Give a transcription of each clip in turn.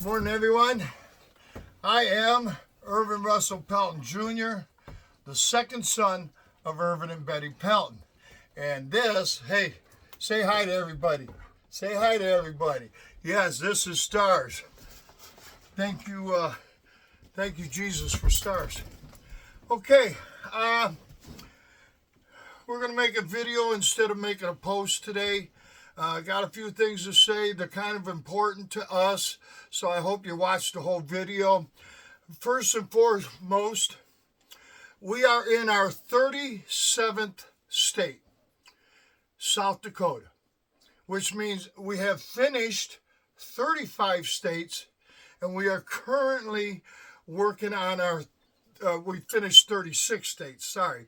Morning, everyone. I am Irvin Russell Pelton Jr., the second son of Irvin and Betty Pelton. And this, hey, say hi to everybody. Say hi to everybody. Yes, this is Stars. Thank you, Jesus, for stars. Okay, we're going to make a video instead of making a post today. Got a few things to say. They're kind of important to us, so I hope you watch the whole video. First and foremost, we are in our 37th state, South Dakota, which means we have finished 35 states, and we are currently working on our, we finished 36 states, sorry,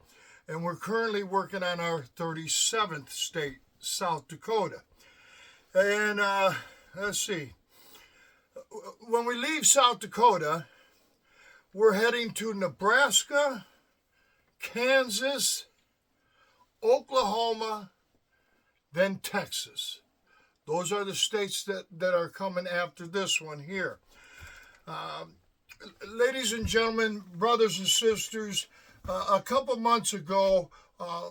and we're currently working on our 37th state, South Dakota. And let's see, when we leave South Dakota, we're heading to Nebraska, Kansas, Oklahoma, then Texas. Those are the states that are coming after this one here. Ladies and gentlemen, brothers and sisters, a couple months ago,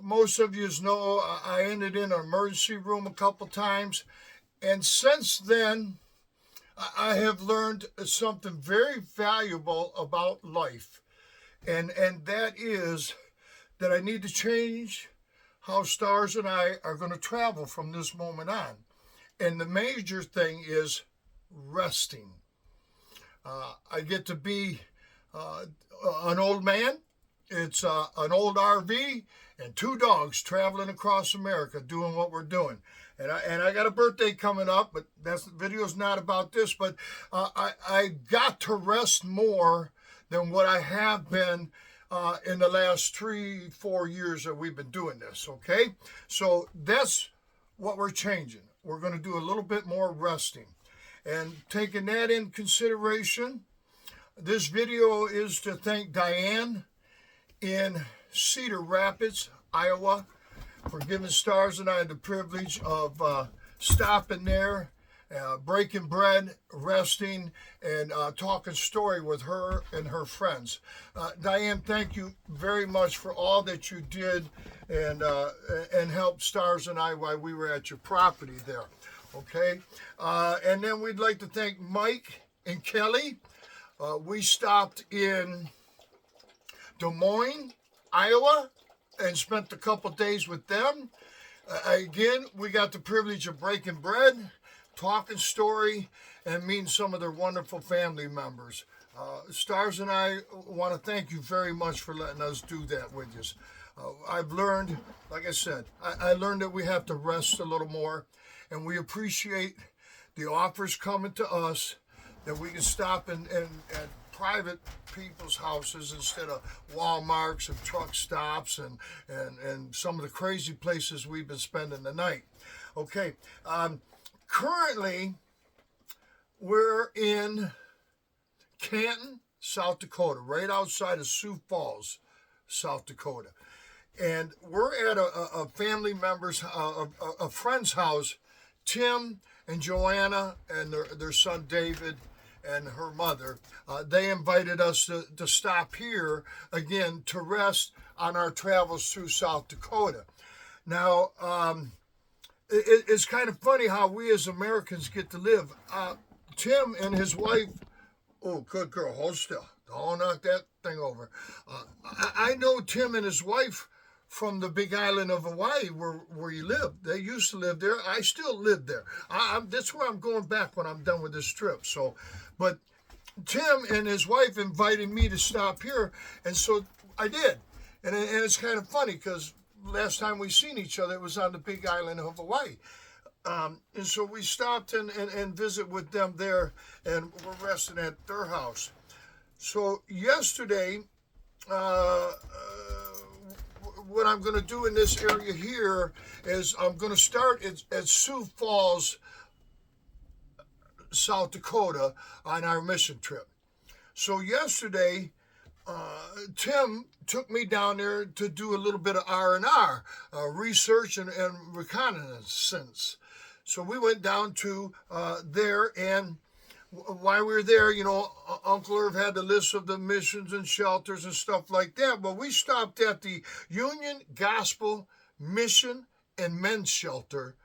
most of you know I ended in an emergency room a couple times, and since then I have learned something very valuable about life, and that is that I need to change how Stars and I are going to travel from this moment on. And the major thing is resting. I get to be an old man. It's an old RV and two dogs traveling across America doing what we're doing. And I got a birthday coming up, but the video's not about this. But I got to rest more than what I have been in the last 3-4 years that we've been doing this, okay? So that's what we're changing. We're going to do a little bit more resting. And taking that in consideration, this video is to thank Diane in Cedar Rapids, Iowa, for giving Stars and I the privilege of stopping there, breaking bread, resting, and talking story with her and her friends. Diane, thank you very much for all that you did and helped Stars and I while we were at your property there. Okay, and then we'd like to thank Mike and Kelly. We stopped in Des Moines, Iowa, and spent a couple days with them. Again, we got the privilege of breaking bread, talking story, and meeting some of their wonderful family members. Stars and I want to thank you very much for letting us do that with you. I've learned, like I said, I learned that we have to rest a little more, and we appreciate the offers coming to us that we can stop at private people's houses instead of Walmarts and truck stops and some of the crazy places we've been spending the night. Okay, currently we're in Canton, South Dakota, right outside of Sioux Falls, South Dakota. And we're at a family member's, a friend's house, Tim and Joanna and their son David and her mother. They invited us to stop here again to rest on our travels through South Dakota. Now, it's kind of funny how we as Americans get to live. Tim and his wife, oh, good girl, hold still. Don't knock that thing over. I know Tim and his wife from the big island of Hawaii where you live. They used to live there. I still live there. That's where I'm going back when I'm done with this trip. So, but Tim and his wife invited me to stop here, and so I did. And it's kind of funny because last time we seen each other, it was on the big island of Hawaii. And so we stopped and visit with them there, and we're resting at their house. So yesterday, what I'm going to do in this area here is I'm going to start at Sioux Falls, South Dakota, on our mission trip. So yesterday, Tim took me down there to do a little bit of R&R, research and reconnaissance. So we went down to there, and while we were there, Uncle Irv had the list of the missions and shelters and stuff like that. But we stopped at the Union Gospel Mission and Men's Shelter.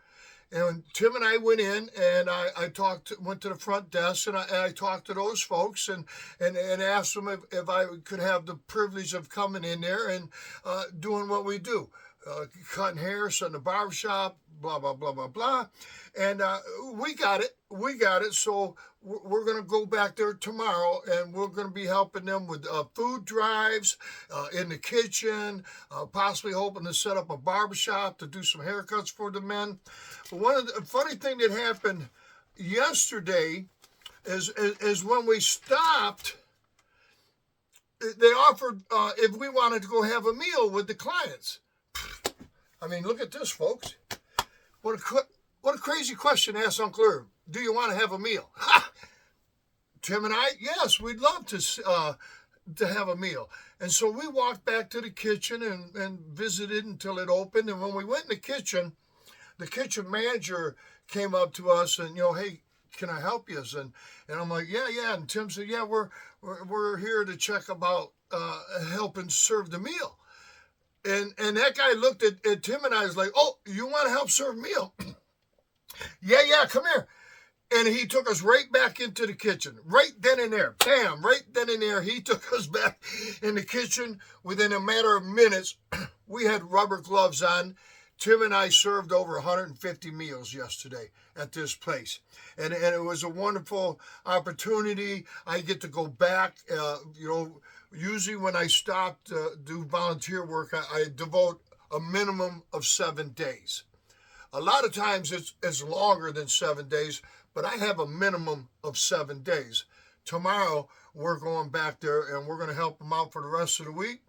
And Tim and I went in, and I went to the front desk, and I talked to those folks and asked them if I could have the privilege of coming in there and doing what we do. Cutting hair, setting the barbershop, blah, blah, blah, blah, blah. And we got it. We got it. So we're going to go back there tomorrow, and we're going to be helping them with food drives in the kitchen, possibly hoping to set up a barbershop to do some haircuts for the men. But one of the funny thing that happened yesterday is when we stopped, they offered if we wanted to go have a meal with the clients. I mean, look at this, folks. What a crazy question to ask Uncle Irv. Do you want to have a meal? Tim and I, yes, we'd love to have a meal. And so we walked back to the kitchen and visited until it opened. And when we went in the kitchen manager came up to us and, hey, can I help you? And I'm like, yeah. And Tim said, yeah, we're here to check about helping serve the meal. And that guy looked at Tim and I was like, oh, you want to help serve a meal? Yeah, come here. And he took us right back into the kitchen, right then and there. Bam, right then and there. He took us back in the kitchen. Within a matter of minutes, we had rubber gloves on. Tim and I served over 150 meals yesterday at this place. And it was a wonderful opportunity. I get to go back, usually when I stop to do volunteer work, I devote a minimum of 7 days. A lot of times it's longer than 7 days, but I have a minimum of 7 days. Tomorrow, we're going back there, and we're going to help them out for the rest of the week.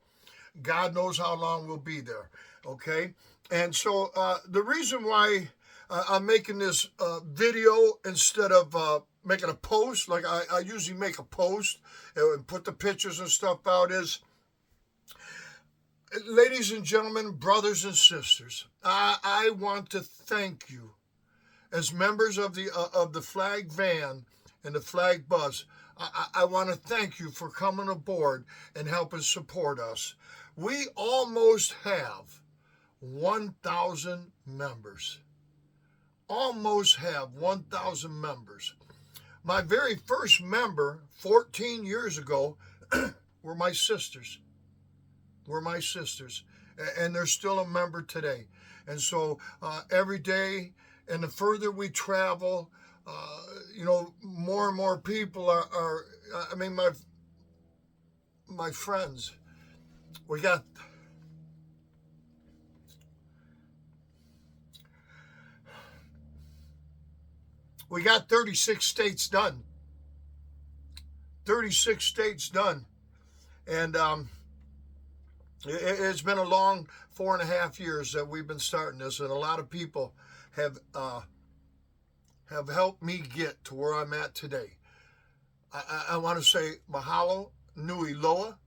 God knows how long we'll be there, okay? And so the reason why I'm making this video instead of making a post, like I usually make a post and put the pictures and stuff out, is, ladies and gentlemen, brothers and sisters, I want to thank you as members of the flag van and the flag bus. I want to thank you for coming aboard and helping support us. We almost have 1,000 members. Almost have 1,000 members. My very first member 14 years ago were my sisters. And they're still a member today. And so every day, and the further we travel, more and more people are my friends. We got 36 states done. 36 states done. And it's been a long 4.5 years that we've been starting this, and a lot of people have helped me get to where I'm at today. I want to say mahalo nui loa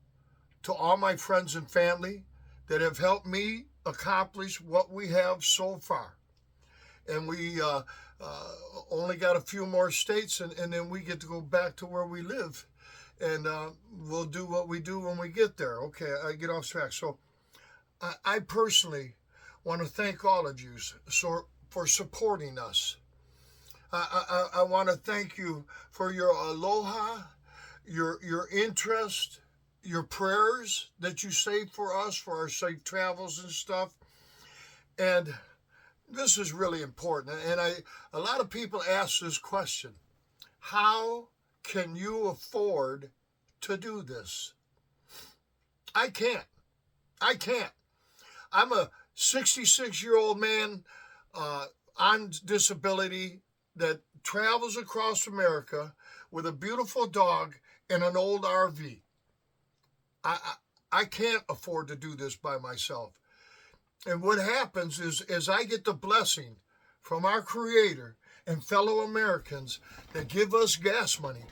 to all my friends and family that have helped me accomplish what we have so far. And we only got a few more states, and then we get to go back to where we live. And we'll do what we do when we get there. Okay, I get off track. So I personally want to thank all of you for supporting us. I want to thank you for your aloha, your interest, your prayers that you say for us, for our safe travels and stuff. And this is really important. And a lot of people ask this question: how can you afford to do this? I can't. I'm a 66-year-old man on disability that travels across America with a beautiful dog and an old RV. I can't afford to do this by myself. And what happens is I get the blessing from our Creator and fellow Americans that give us gas money.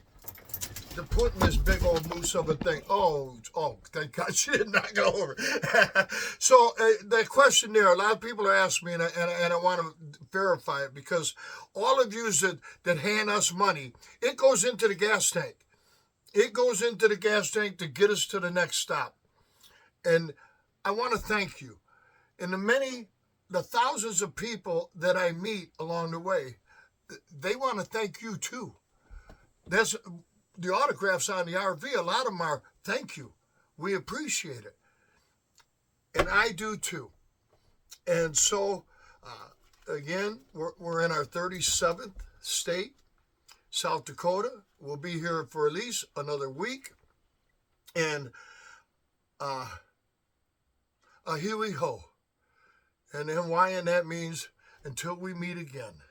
to putting this big old moose of a thing. Oh, thank God she didn't knock it over. So the question there, a lot of people are asking me, and I want to verify it, because all of you that hand us money, it goes into the gas tank. It goes into the gas tank to get us to the next stop. And I want to thank you. And the thousands of people that I meet along the way, they want to thank you too. That's the autographs on the RV. A lot of them are thank you. We appreciate it. And I do too. And so, again, we're in our 37th state, South Dakota. We'll be here for at least another week. And a Huey ho. And in Hawaiian, that means until we meet again.